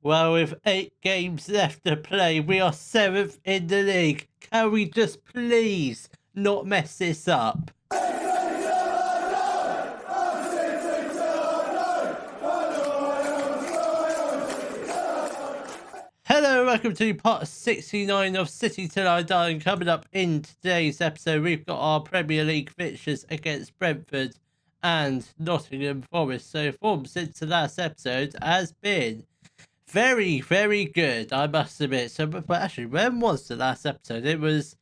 Well, with 8 games left to play, we are 7th in the league. Can we just please not mess this up? Hello, welcome to part 69 of City Till I Die. And coming up in today's episode, we've got our Premier League fixtures against Brentford and Nottingham Forest. So form since the last episode has been very, very good, I must admit. So, but actually, when was the last episode? It was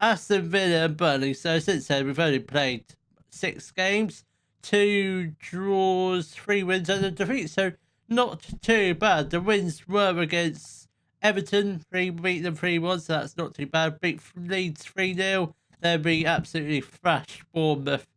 Aston Villa and Burnley. So since then, we've only played 6 games, 2 draws, 3 wins and a defeat. So not too bad. The wins were against Everton, beat them 3-1, so that's not too bad. Beat Leeds 3-0. Then we absolutely thrashed Bournemouth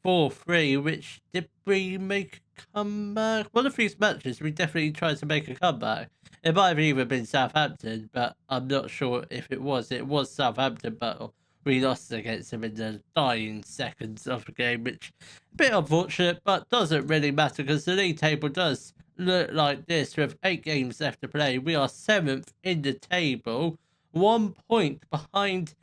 4-3, which did we make a comeback? One of these matches, we definitely tried to make a comeback. It might have even been Southampton, but I'm not sure if it was. It was Southampton, but we lost against them in the dying seconds of the game, which a bit unfortunate, but doesn't really matter because the league table does look like this with 8 games left to play. We are 7th in the table, 1 point behind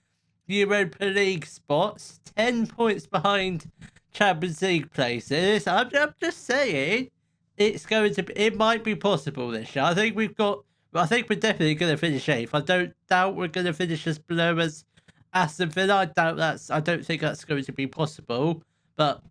Europa League spots, 10 points behind Champions League places. I'm just saying, it might be possible this year. I think we're definitely going to finish 8th. I don't doubt we're going to finish as below as Aston Villa. I don't think that's going to be possible. But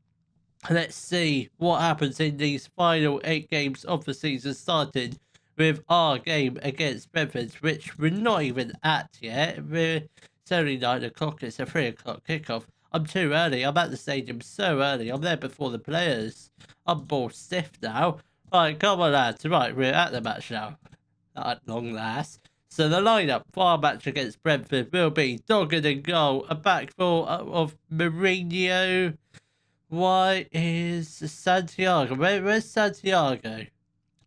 let's see what happens in these final 8 games of the season, starting with our game against Brentford, which we're not even at yet. It's only 9 o'clock. It's a 3 o'clock kickoff. I'm too early. I'm at the stadium so early. I'm there before the players. I'm more stiff now. Right, come on, lads. Right, we're at the match now. At long last. So the lineup for our match against Brentford will be Doggett in goal, a back four of Mourinho. Why is Santiago? Where's Santiago?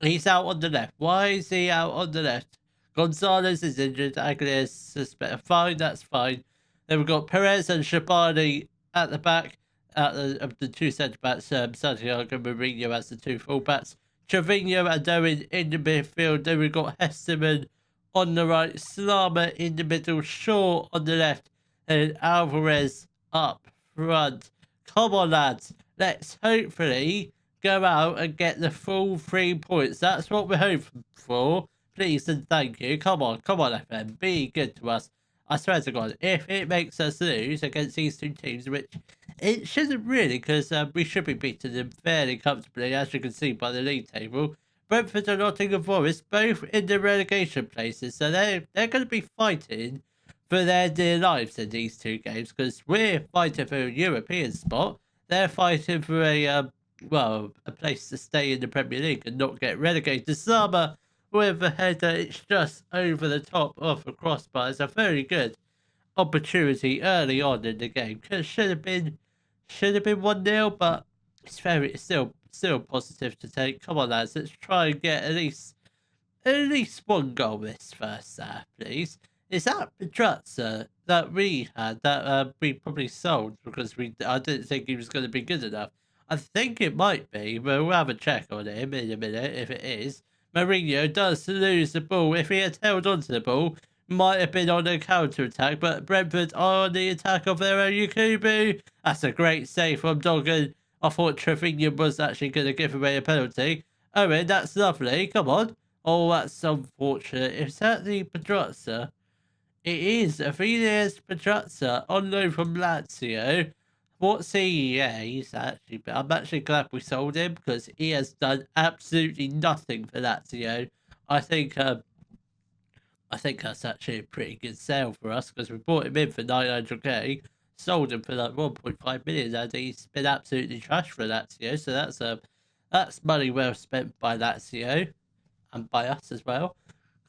He's out on the left. Why is he out on the left? Gonzalez is injured. Aguilera's suspected. Fine, that's fine. Then we've got Perez and Shabani at the back. Of the 2 centre-backs, Santiago and Mourinho as the 2 full-backs. Trevino and Owen in the midfield. Then we've got Hesterman on the right. Slama in the middle. Shaw on the left. And Alvarez up front. Come on, lads. Let's hopefully go out and get the full 3 points. That's what we're hoping for. Please and thank you. Come on, FM. Be good to us. I swear to God, if it makes us lose against these 2 teams, which it shouldn't really, because we should be beating them fairly comfortably, as you can see by the league table. Brentford and Nottingham Forest, both in the relegation places, so they're going to be fighting for their dear lives in these 2 games, because we're fighting for a European spot. They're fighting for a place to stay in the Premier League and not get relegated. Sama with a header, it's just over the top of the crossbar. It's a very good opportunity early on in the game. Should have been 1-0, but it's still positive to take. Come on, lads, let's try and get at least 1 goal this first half, please. Is that Pedraza that we had that we probably sold because I didn't think he was going to be good enough? I think it might be, but we'll have a check on him in a minute if it is. Mourinho does lose the ball. If he had held onto the ball, might have been on a counter-attack, but Brentford are on the attack of their own. Yukubu. That's a great save from Doggett. I thought Trevino was actually going to give away a penalty. Owen, that's lovely. Come on. Oh, that's unfortunate. Is that the Pedraza? It is. Aviles Pedraza on loan from Lazio. What's he? Yeah, I'm actually glad we sold him because he has done absolutely nothing for Lazio. I think that's actually a pretty good sale for us because we bought him in for 900k, sold him for like 1.5 million, and he's been absolutely trash for Lazio. So that's money well spent by Lazio and by us as well.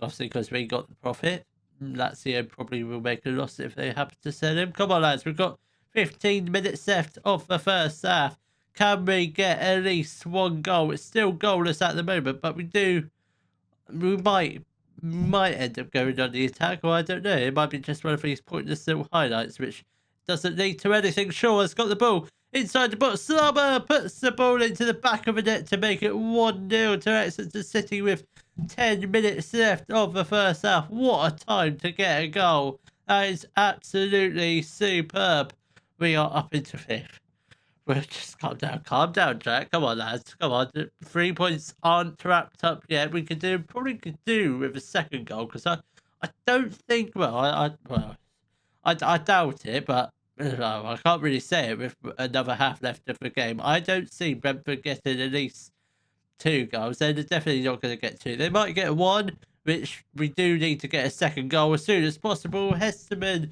Obviously, because we got the profit. Lazio probably will make a loss if they happen to sell him. Come on, lads, we've got 15 minutes left of the first half. Can we get at least 1 goal? It's still goalless at the moment, but we might end up going on the attack, or I don't know. It might be just one of these pointless little highlights, which doesn't lead to anything. Shaw has got the ball inside the box. Slobber puts the ball into the back of the net to make it 1-0 to Exeter City with 10 minutes left of the first half. What a time to get a goal. That is absolutely superb. We are up into fifth. Well, just calm down, Jack. Come on, lads. Come on. The 3 points aren't wrapped up yet. We probably could do with a second goal because I don't think. I doubt it, but I can't really say it with another half left of the game. I don't see Brentford getting at least 2 goals. They're definitely not going to get 2. They might get 1, which we do need to get a second goal as soon as possible. Hesterman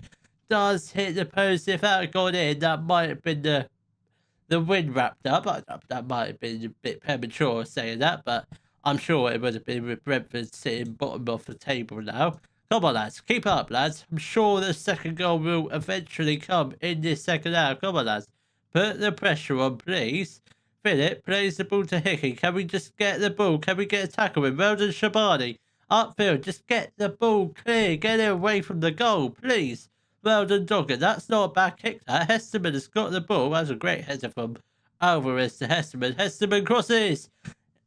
does hit the post. If that had gone in, that might have been the win wrapped up. That might have been a bit premature saying that, but I'm sure it would have been with Brentford sitting bottom of the table now. Come on, lads. Keep up, lads. I'm sure the second goal will eventually come in this second half. Come on, lads. Put the pressure on, please. Philip plays the ball to Hickey. Can we just get the ball? Can we get a tackle in? Well done, Shabani. Upfield, just get the ball clear. Get it away from the goal, please. Well done, Dogger. That's not a bad kick. That Hesterman has got the ball. That's a great header from Alvarez to Hesterman. Hesterman crosses.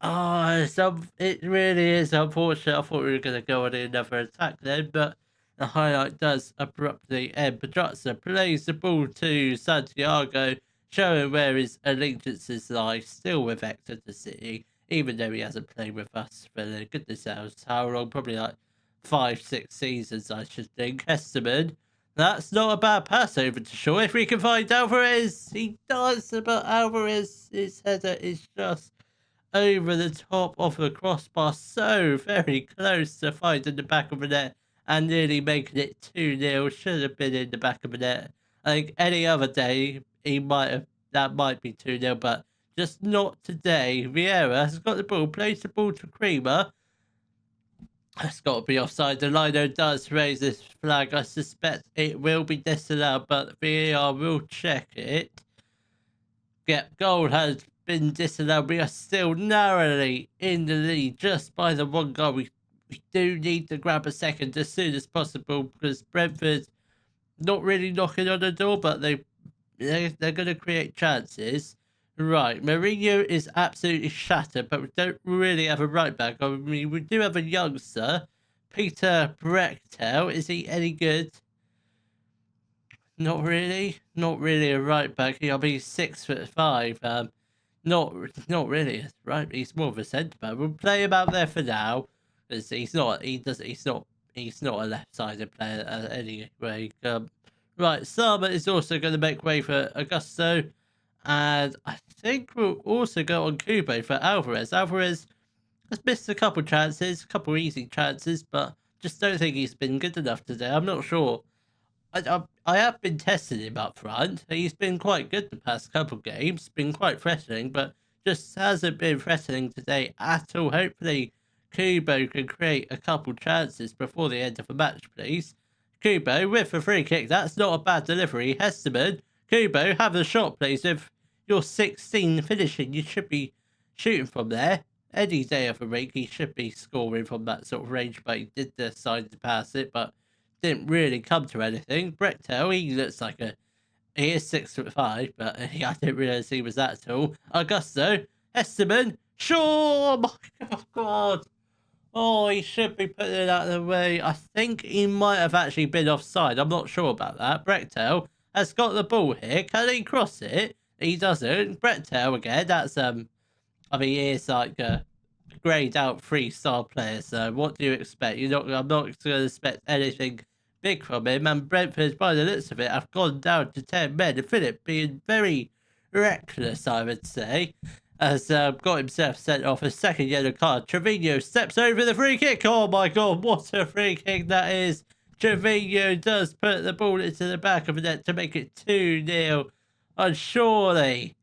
It really is unfortunate. I thought we were going to go on another attack then, but the highlight does abruptly end. Pedraza plays the ball to Santiago, showing where his allegiances lie, still with Exeter City, even though he hasn't played with us for the goodness knows how long, probably like 5-6 seasons, I should think. Hesterman. That's not a bad pass over to Shaw. If we can find Alvarez, he does, but Alvarez's header is just over the top of the crossbar, so very close to finding the back of the net and nearly making it 2-0. Should have been in the back of the net. I think any other day that might be 2-0, but just not today. Vieira has got the ball, plays the ball to Creamer. That's got to be offside. The lino does raise this flag. I suspect it will be disallowed, but VAR will check it. Goal has been disallowed. We are still narrowly in the lead, just by the 1 goal. We do need to grab a second as soon as possible because Brentford not really knocking on the door, but they're going to create chances. Right, Mourinho is absolutely shattered, but we don't really have a right back. I mean, we do have a youngster, Peter Brechtel. Is he any good? Not really. Not really a right back. I mean, he's 6'5". Not really. Right, he's more of a centre back. We'll play him out there for now, because he's not a left-sided player anyway. Right, Sama is also going to make way for Augusto. And I think we'll also go on Kubo for Alvarez. Alvarez has missed a couple chances, a couple easy chances, but just don't think he's been good enough today. I'm not sure. I have been testing him up front. He's been quite good the past couple games, been quite threatening, but just hasn't been threatening today at all. Hopefully, Kubo can create a couple chances before the end of the match, please. Kubo with a free kick. That's not a bad delivery. Hesterman. Kubo, have a shot, please. If you're 16 finishing, you should be shooting from there. Any day of the week, he should be scoring from that sort of range, but he did decide to pass it, but didn't really come to anything. Brechtel, he looks like he is 6'5", but I didn't realise he was that tall. Augusto, Hesterman, sure, my God. Oh, he should be putting it out of the way. I think he might have actually been offside. I'm not sure about that. Brechtel has got the ball here. Can he cross it? He doesn't. Brechtel again. That's I mean, he is like a grayed out 3-star player. So what do you expect? I'm not going to expect anything big from him. And Brentford, by the looks of it, have gone down to 10 men. And Philip being very reckless, I would say, has got himself sent off a second yellow card. Trevino steps over the free kick. Oh my God, what a free kick that is. Trevino does put the ball into the back of the net to make it 2-0. And surely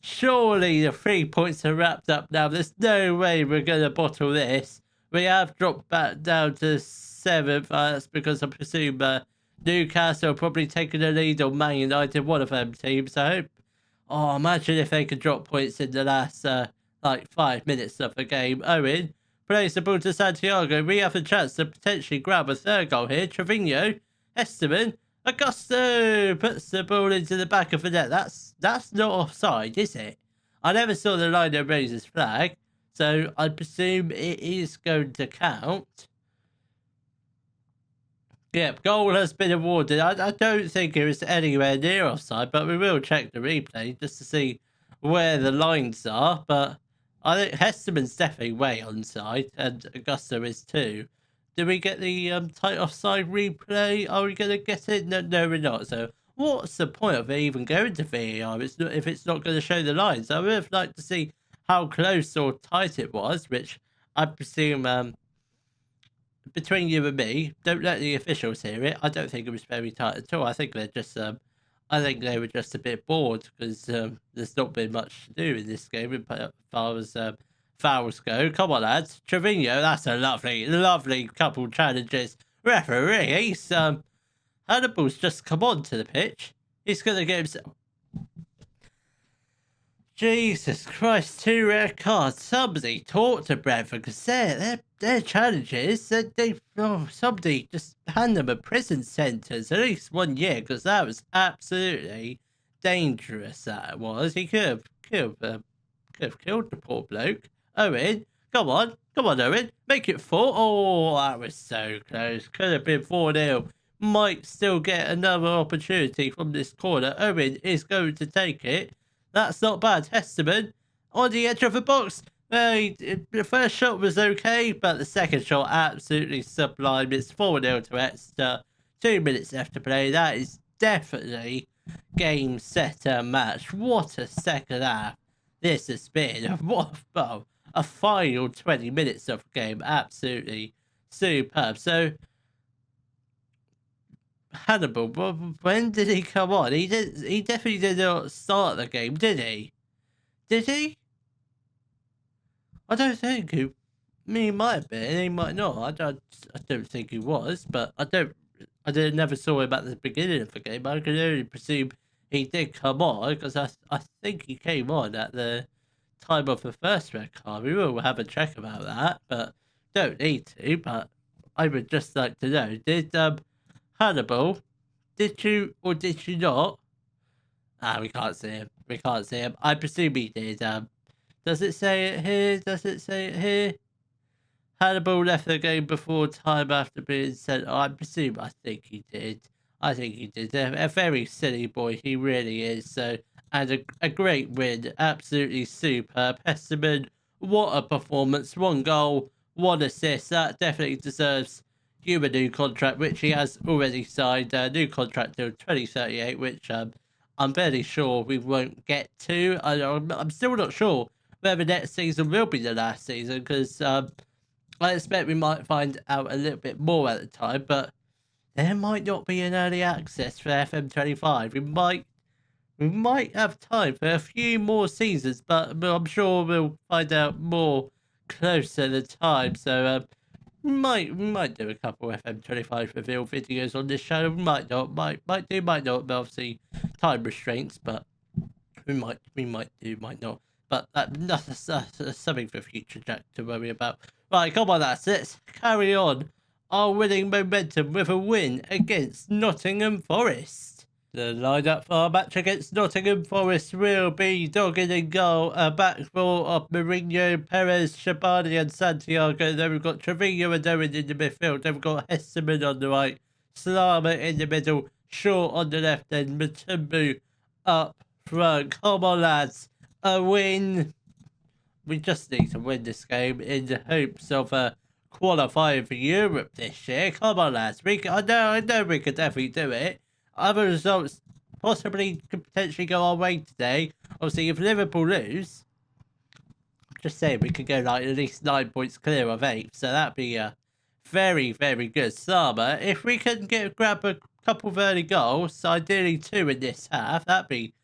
the 3 points are wrapped up now. There's no way we're going to bottle this. We have dropped back down to 7th. That's because I presume Newcastle probably taking the lead on Man United, one of them teams. I hope. Oh, imagine if they could drop points in the last 5 minutes of the game. Owen plays the ball to Santiago. We have a chance to potentially grab a 3rd goal here. Trevino, Hesterman, Augusto puts the ball into the back of the net. That's not offside, is it? I never saw the liner raise his flag. so I presume it is going to count. Yep, goal has been awarded. I don't think it was anywhere near offside, but we will check the replay just to see where the lines are. But I think Hesterman's definitely way onside, and Augusto is too. Do we get the tight offside replay? Are we going to get it? No, we're not. So what's the point of it even going to VAR if it's not going to show the lines? I would have liked to see how close or tight it was, which I presume between you and me, don't let the officials hear it. I don't think it was very tight at all. I think they're just, I think they were just a bit bored because there's not been much to do in this game as far as fouls go. Come on, lads. Trevino, that's a lovely couple challenges. Referee, he's Hannibal's just come onto the pitch. He's gonna get himself. Jesus Christ, 2 red cards. Somebody talk to Brentford because their challenges, somebody just hand them a prison sentence, at least 1 year, because that was absolutely dangerous, that was. He could have killed the poor bloke. Owen, come on, Owen, make it 4. Oh, that was so close. Could have been 4-0. Might still get another opportunity from this corner. Owen is going to take it. That's not bad. Hesterman on the edge of the box. The first shot was okay, but the second shot absolutely sublime. It's 4-0 to Exeter. 2 minutes left to play. That is definitely game, setter, match. What a second half this has been. What a final 20 minutes of the game. Absolutely superb. So Hannibal, when did he come on? He definitely did not start the game, did he? Did he? I don't think he. I mean, he might have been. He might not. I don't think he was. But I never saw him at the beginning of the game. I can only presume he did come on because I think he came on at the time of the first red card. We will have a check about that, but don't need to. But I would just like to know: did Hannibal, did you or did you not? We can't see him. We can't see him. I presume he did. Does it say it here? Does it say it here? Hannibal left the game before time after being sent. I think he did. I think he did. A very silly boy. He really is. So, and a great win. Absolutely superb. Hesterman, what a performance. 1 goal, 1 assist. That definitely deserves a new contract, which he has already signed. A new contract till 2038, which I'm fairly sure we won't get to. I'm still not sure whether next season will be the last season because I expect we might find out a little bit more at the time, but there might not be an early access for FM25. We might have time for a few more seasons, but I'm sure we'll find out more closer to the time. So we might do a couple FM25 reveal videos on this channel. We might not, might do, might not. But obviously, time restraints. But we might do, might not. But that's something for future Jack to worry about. Right, come on, let's carry on our winning momentum with a win against Nottingham Forest. The lineup for our match against Nottingham Forest will be Doggett in goal, a back four of Mourinho, Perez, Shabani and Santiago. Then we've got Trevino and Owen in the midfield. Then we've got Hesterman on the right, Salama in the middle, Shaw on the left, and Mutumbu up front. Come on, lads, a win. We just need to win this game in the hopes of qualifying for Europe this year. Come on, lads. I know we could definitely do it. Other results possibly could potentially go our way today. Obviously, if Liverpool lose, just saying we could go like at least 9 points clear of 8th. So that'd be very, very good. Sama, if we can grab a couple of early goals, ideally 2 in this half, that'd be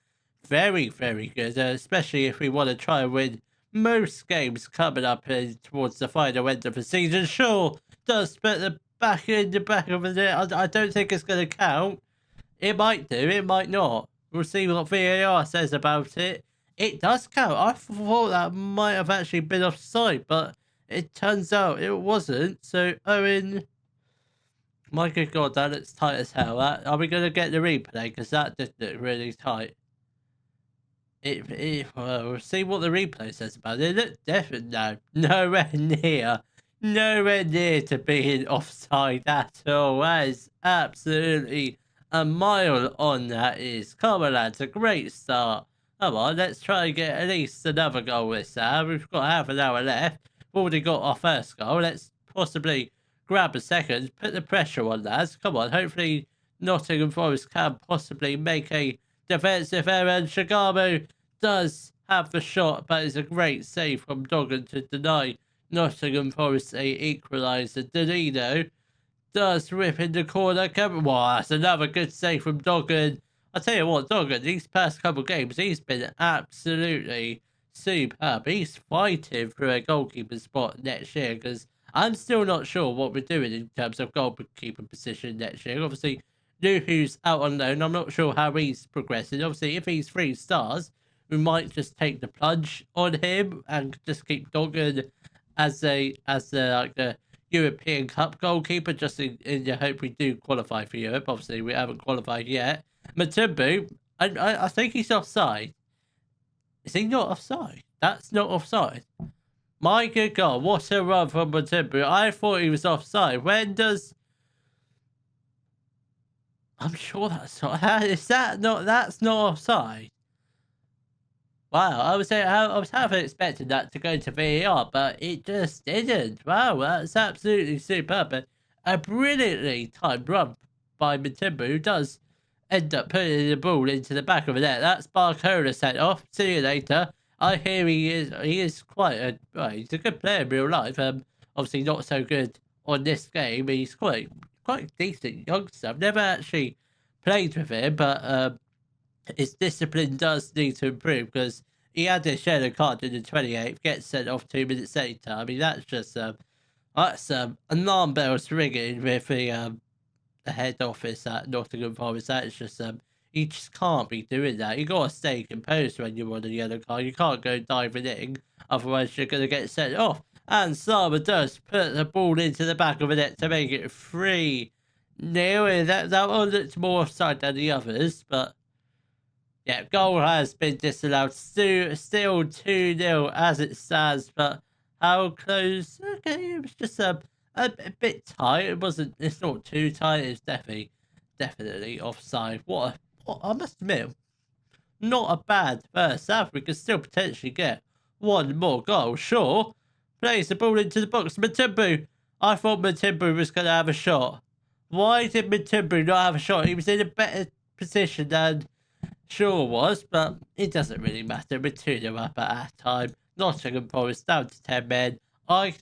very, very good. Especially if we want to try and win most games coming up towards the final end of the season. Sure, does put the back of the net. I don't think it's going to count. It might do, it might not. We'll see what VAR says about it. It does count. I thought that might have actually been offside, but it turns out it wasn't. So, Owen, my good God, that looks tight as hell. Are we going to get the replay? Because that did look really tight. We'll see what the replay says about it. Look, definitely nowhere near to being offside at all. That is absolutely a mile on. That is. Come on, lads, a great start. Come on, let's try and get at least another goal this hour. We've got half an hour left. We've already got our first goal. Let's possibly grab a second, put the pressure on, lads. Come on, hopefully Nottingham Forest can possibly make a defensive error, and Shigamo does have the shot, but it's a great save from Doggan to deny Nottingham Forest a equaliser. Danilo does rip in the corner. Wow, that's another good save from Doggan. I'll tell you what, Doggan, these past couple of games, he's been absolutely superb. He's fighting for a goalkeeper spot next year, because I'm still not sure what we're doing in terms of goalkeeper position next year. Obviously, Nuhu's out on loan. I'm not sure how he's progressing. Obviously, if he's 3 stars, we might just take the plunge on him and just keep Doggan as a European Cup goalkeeper, just in the hope we do qualify for Europe. Obviously, we haven't qualified yet. Matumbu, I think he's offside. Is he not offside? That's not offside. My good God, what a run from Matumbu. I thought he was offside. When does... I'm sure that's not... That's not offside. Wow, I was half expecting that to go to VAR, but it just didn't. Wow, that's absolutely superb. But a brilliantly timed run by Matumbu, who does end up putting the ball into the back of the net. That's Barcola sent off. See you later. I hear he is quite a... Well, he's a good player in real life. Obviously not so good on this game. He's quite decent youngster. I've never actually played with him, but... his discipline does need to improve, because he had a yellow card in the 28th, gets sent off 2 minutes later. I mean, that's just alarm bells ringing with the head office at Nottingham Forest. That's just you just can't be doing that. You gotta stay composed when you're on a yellow card. You can't go diving in, otherwise you're gonna get sent off. And Sama does put the ball into the back of the net to make it 3-0. That one looked more offside than the others, but yeah, goal has been disallowed. Still 2-0 as it stands, but how close? Okay, it was just a bit tight. It's not too tight. It's definitely offside. What I must admit, not a bad first half. We could still potentially get one more goal. Sure, plays the ball into the box. Matumbu. I thought Matumbu was going to have a shot. Why did Matumbu not have a shot? He was in a better position than Shaw was, but it doesn't really matter. We're 2-0 up at half time. Nottingham Forest down to 10 men. I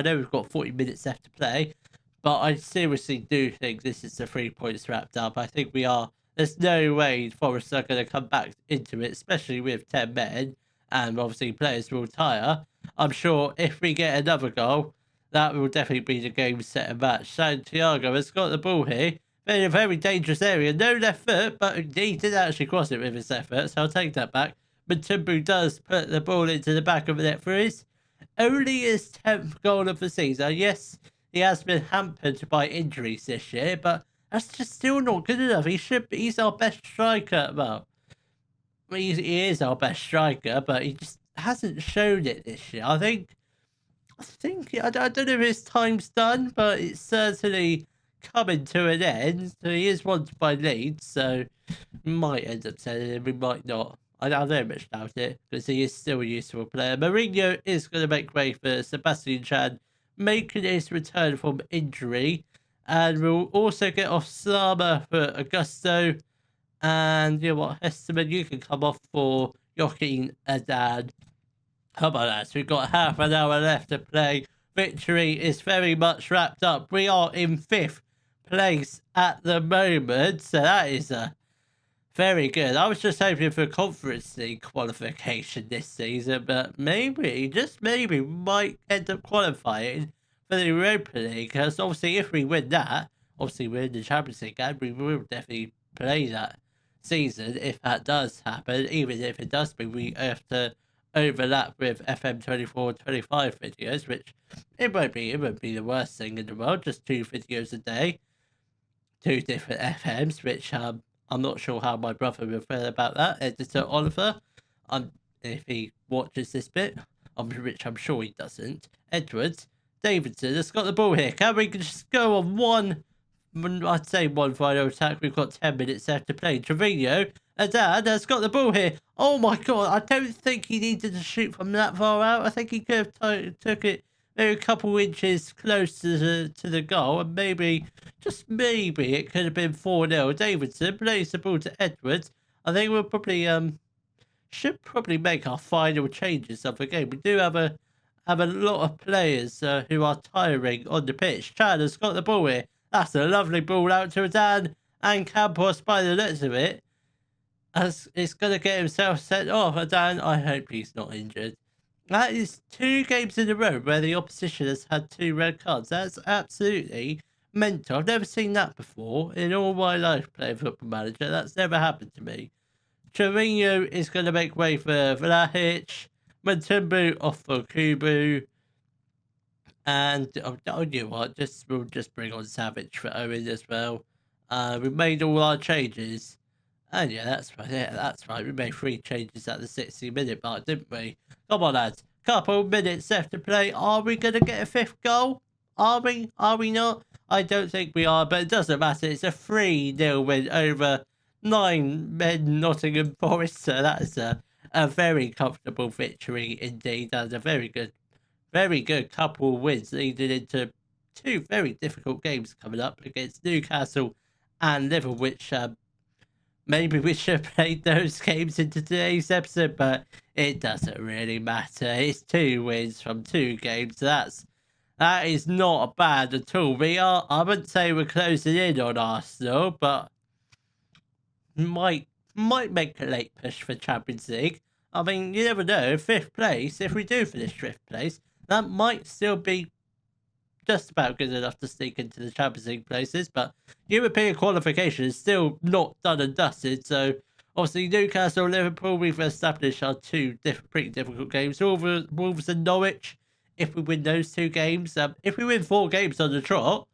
know we've got 40 minutes left to play, but I seriously do think this is the 3 points wrapped up. I think we are. There's no way Forest are going to come back into it, especially with 10 men, and obviously players will tire. I'm sure if we get another goal, that will definitely be the game, set, and match. Santiago has got the ball here. In a very dangerous area. No left foot, but he did actually cross it with his left foot, so I'll take that back. Matumbu does put the ball into the back of the net for his 10th goal of the season. Yes, he has been hampered by injuries this year, but that's just still not good enough. He's our best striker. Well, he is our best striker, but he just hasn't shown it this year. I think I don't know if his time's done, but it's certainly coming to an end. So he is wanted by Leeds, so we might end up selling him, we might not. I very much doubt it, because he is still a useful player. Mourinho is going to make way for Sebastian Chan, making his return from injury, and we'll also get off Sama for Augusto, and you know what, Hesterman, you can come off for Joaquin Adan. Come on, lads, we've got half an hour left to play. Victory is very much wrapped up. We are in 5th place at the moment, so that is very good. I was just hoping for Conference League qualification this season, but maybe, just maybe, we might end up qualifying for the Europa League, because obviously if we win that, obviously we're in the Champions League, and we will definitely play that season if that does happen. Even if it does mean we have to overlap with FM24 25 videos, which it won't be the worst thing in the world. Just 2 videos a day, 2 different FMs, which I'm not sure how my brother will feel about that. Editor Oliver, if he watches this bit, which I'm sure he doesn't. Edwards, Davidson has got the ball here. Can we just go on I'd say one final attack. We've got 10 minutes left to play. Trevino, Haddad has got the ball here. Oh my god, I don't think he needed to shoot from that far out. I think he could have took it maybe a couple inches close to the goal, and maybe, just maybe, it could have been 4-0. Davidson plays the ball to Edwards. I think we'll probably should probably make our final changes of the game. We do have a lot of players who are tiring on the pitch. Chan has got the ball here. That's a lovely ball out to Dan and Campos by the looks of it. As it's going to get himself sent off. Dan, I hope he's not injured. That is 2 games in a row where the opposition has had 2 red cards. That's absolutely mental. I've never seen that before in all my life playing Football Manager. That's never happened to me. Trevino is going to make way for Vlahic. Matumbu off for Kubu. And you know what? We'll just bring on Savage for Owen as well. We made all our changes. And yeah, that's right. Yeah, that's right. We made 3 changes at the 60-minute mark, didn't we? Come on, lads. Couple minutes left to play. Are we going to get a 5th goal? Are we? Are we not? I don't think we are, but it doesn't matter. It's a 3-0 win over 9 men Nottingham Forest. So that's a very comfortable victory indeed. And a very good couple of wins leading into 2 very difficult games coming up against Newcastle and Liverpool, which maybe we should have played those games into today's episode, but it doesn't really matter. It's 2 wins from 2 games. That is not bad at all. I wouldn't say we're closing in on Arsenal, but might make a late push for Champions League. I mean, you never know. 5th place, if we do finish 5th place, that might still be just about good enough to sneak into the Champions League places, but European qualification is still not done and dusted. So obviously Newcastle and Liverpool, we've established our 2 pretty difficult games. Wolves and Norwich, if we win those 2 games, if we win 4 games on the trot,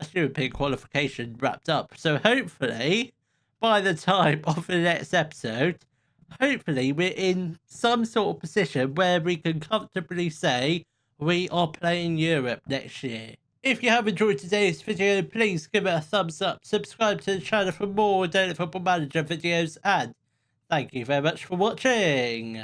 that's European qualification wrapped up. So hopefully by the time of the next episode, hopefully we're in some sort of position where we can comfortably say we are playing Europe next year. If you have enjoyed today's video, please give it a thumbs up, subscribe to the channel for more Daily Football Manager videos, and thank you very much for watching.